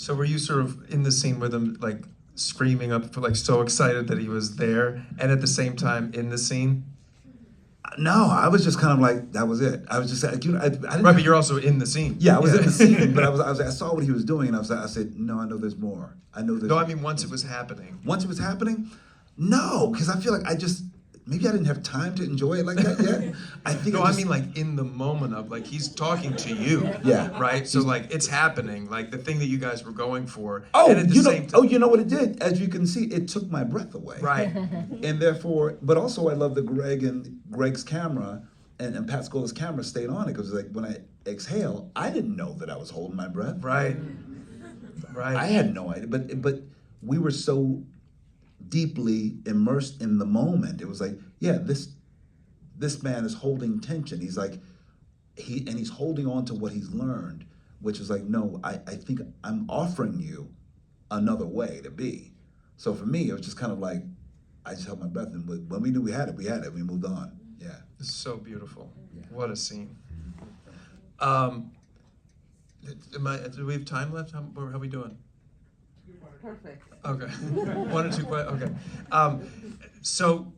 So were you sort of in the scene with him, like screaming up, like so excited that he was there, and at the same time in the scene? No, I was just kind of like, that was it. I was just like, I didn't. Right, but you're also in the scene. Yeah, I was in the scene, but I saw what he was doing, and I said, no, I know there's more. I know there's. No, I mean once it was happening. Once it was happening, no, because I feel like maybe I didn't have time to enjoy it like that yet. I think. No, I mean like in the moment of like he's talking to you. Yeah. Right. So like it's happening, like the thing that you guys were going for. Oh, and at the same time, you know what it did? As you can see, it took my breath away. Right. And therefore, but also I love that Greg's camera and Pat Scola's camera stayed on it, because like when I exhale, I didn't know that I was holding my breath. Right. Right. I had no idea, but we were so deeply immersed in the moment. It was like, yeah, this man is holding tension. He's like, he's holding on to what he's learned, which is like, no, I think I'm offering you another way to be. So for me, it was just kind of like, I just held my breath, and when we knew we had it, we moved on. Yeah. It's so beautiful. Yeah. What a scene. Do we have time left? How are we doing? Perfect. Okay. One or two questions. Okay. So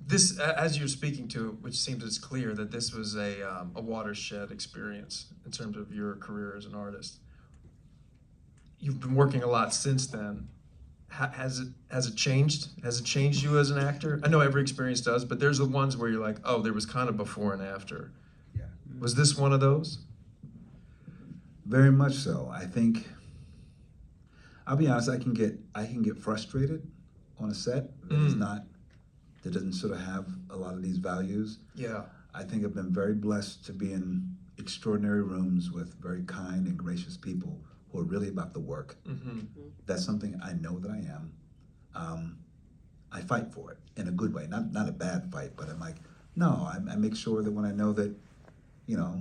this, as you're speaking to it, which seems it's clear that this was a watershed experience in terms of your career as an artist. You've been working a lot since then. Has it changed? Has it changed you as an actor? I know every experience does, but there's the ones where you're like, oh, there was kind of before and after. Yeah. Was this one of those? Very much so. I think, I'll be honest, I can get frustrated on a set that doesn't sort of have a lot of these values. Yeah. I think I've been very blessed to be in extraordinary rooms with very kind and gracious people who are really about the work. Mm-hmm. That's something I know that I am. I fight for it in a good way, not a bad fight, but I'm like, no, I make sure that when I know that, you know,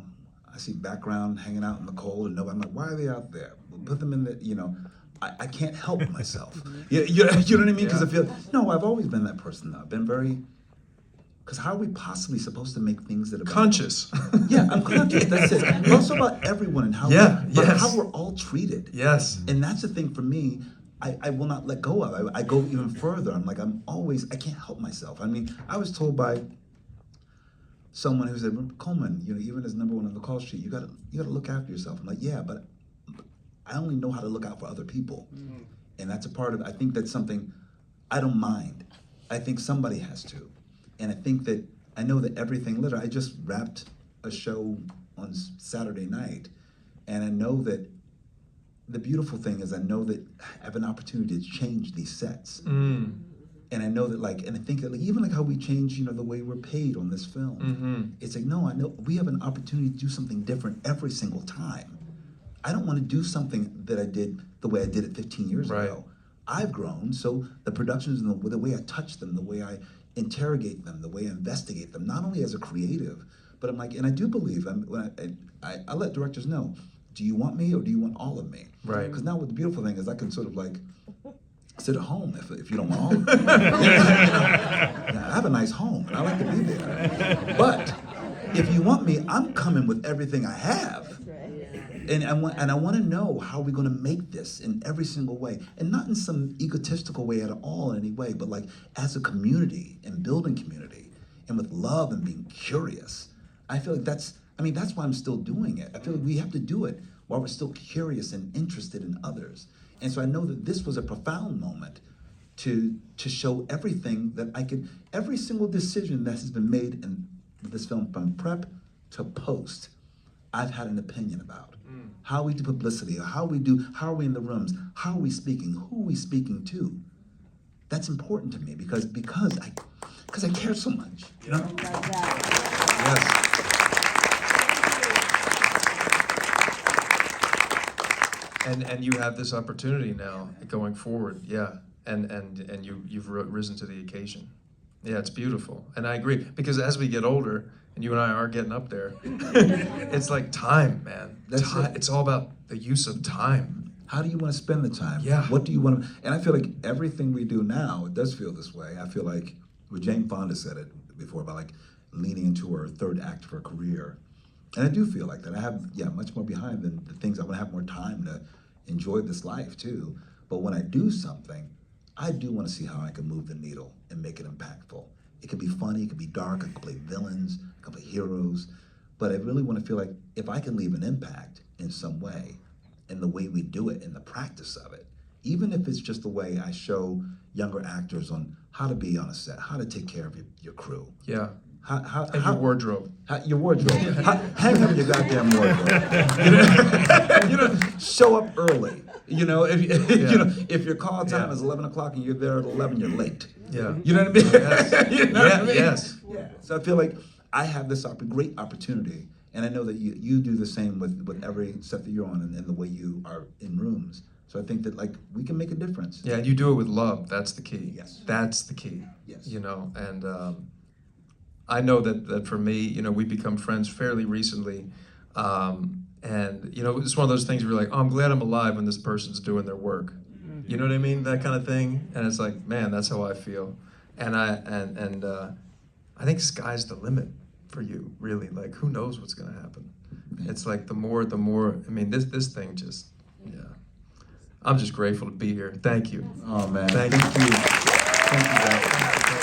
I see background hanging out in the cold and nobody, I'm like, why are they out there? We'll put them in the, you know, I can't help myself. You know what I mean? Because I feel, no, I've always been that person though. I've been very, because how are we possibly supposed to make things that are conscious? Yeah, I'm conscious. That's it. But also about everyone and how how we're all treated. Yes. And that's the thing for me. I will not let go of. I go even further. I'm like, I can't help myself. I mean, I was told by someone who said, Colman, you know, even as number one on the call sheet, you gotta look after yourself. I'm like, yeah, but I only know how to look out for other people. And that's a part of, I think that's something I don't mind. I think somebody has to. And I think that, I know that everything, literally, I just wrapped a show on Saturday night, and I know that the beautiful thing is I know that I have an opportunity to change these sets. And I know that, like, and I think that, like, even like how we change, you know, the way we're paid on this film. It's like, no, I know we have an opportunity to do something different every single time. I don't want to do something that I did the way I did it 15 years ago. I've grown, so the productions and the way I touch them, the way I interrogate them, the way I investigate them, not only as a creative, but I'm like, and I do believe, I let directors know, do you want me or do you want all of me? Right. Because now what the beautiful thing is I can sort of like sit at home if you don't want all of me. I have a nice home and I like to be there. But if you want me, I'm coming with everything I have. And I want to know how we're going to make this in every single way, and not in some egotistical way at all in any way, but like as a community and building community, and with love and being curious. I feel like that's why I'm still doing it. I feel like we have to do it while we're still curious and interested in others. And so I know that this was a profound moment to show everything that I could, every single decision that has been made in this film from prep to post, I've had an opinion about. How we do publicity, how are we in the rooms, how are we speaking, who are we speaking to? That's important to me because I care so much. You know? Yes. And you have this opportunity now going forward, yeah. And you've risen to the occasion. Yeah, it's beautiful. And I agree, because as we get older, and you and I are getting up there, it's like time, man. It's all about the use of time. How do you want to spend the time? Yeah. What do you want to, and I feel like everything we do now, it does feel this way. I feel like, well, Jane Fonda said it before about like leaning into her third act of her career. And I do feel like that. I have, much more behind than the things I want to have more time to enjoyed this life too. But when I do something, I do want to see how I can move the needle and make it impactful. It could be funny, it could be dark, I could play villains, I could play heroes. But I really want to feel like if I can leave an impact in some way, in the way we do it, in the practice of it, even if it's just the way I show younger actors on how to be on a set, how to take care of your crew. Yeah. How Your wardrobe. your wardrobe. Hang up your goddamn wardrobe. Show up early. You know, if your call time is 11 o'clock and you're there at 11, you're late. Yeah. You know what I mean? Yes. You know what I mean? Yes. Yeah. So I feel like I have this great opportunity, and I know that you do the same with every set that you're on and the way you are in rooms. So I think that like we can make a difference. Yeah, you do it with love. That's the key. Yes. That's the key. Yes. You know, and I know that for me, you know, we've become friends fairly recently. And, you know, it's one of those things where you're like, oh, I'm glad I'm alive when this person's doing their work. You know what I mean? That kind of thing. And it's like, man, that's how I feel. And I think sky's the limit for you, really. Like, who knows what's going to happen? It's like the more, I mean, this thing just, yeah. I'm just grateful to be here. Thank you. Oh man. Thank you. Thank you guys.